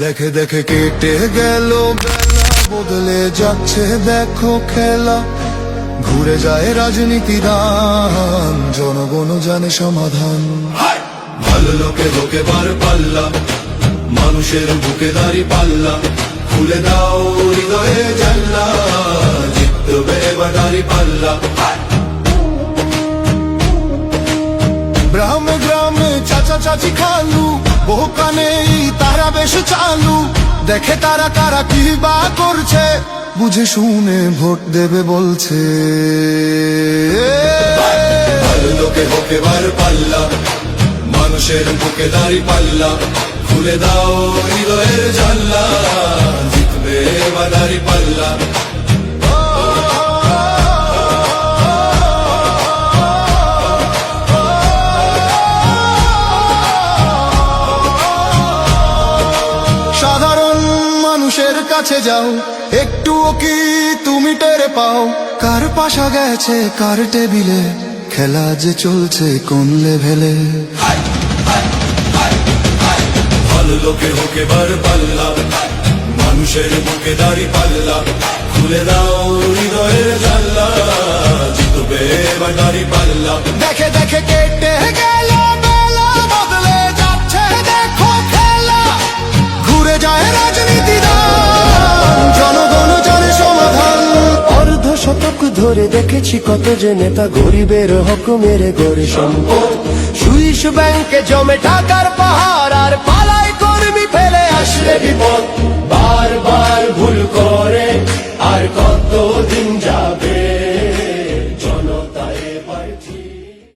দেখে দেখে কেটে গেল বেলা, বদলে যাচ্ছে দেখো খেলা। ঘুরে যায় রাজনীতি দান, জনগণ জানে সমাধান। ভালো লোকে লোকে বার পাল্লা, মানুষের বুকে দাঁড়ি পাল্লা। খুলে দাও হৃদয়ে জানলা, জিতবে এবার দাঁড়ি পাল্লা। গ্রামে গ্রামে চাচা চাচি খালু, বহু কানে তারা বেশ চালু। দেখে তারা কারা কি বা করছে, বুঝে শুনে ভোট দেবে বলছে। ভালো লোকে হোকে বার পাল্লা, মানুষের বুকে দাঁড়ি পাল্লা। খুলে দাও হৃদয়ের জানলা, জিতবে এবার দাঁড়ি পাল্লা। সাধারণ মানুষের কাছে যাও, একটুও কি তুমি টের পাও? কার পাশা গেছে কার টেবিলে, খেলা যে চলছে কোন লেভেলে। ভালো লোকে হোকে বার পাল্লা, মানুষের বুকে দাঁড়ি পাল্লা। খুলে দাও হৃদয়ের জানলা, জিতবে এবার দাঁড়ি পাল্লা। দেখে দেখে কেটে গেল বেলা, বদলে যাচ্ছে দেখো খেলা। ঘুরে যায় রাজনীতি দান, জনগণ জানে সমাধান। অর্ধ শতক ধরে দেখেছি কত যে নেতা গরিবের হক মেরে গড়ে সম্পদ। সুইস ব্যাংকে জমে টাকার পাহাড়, আর পালায় কর্মী ফেলে আসলে বিপদ। বারবার ভুল করে আর কতদিন যাবে।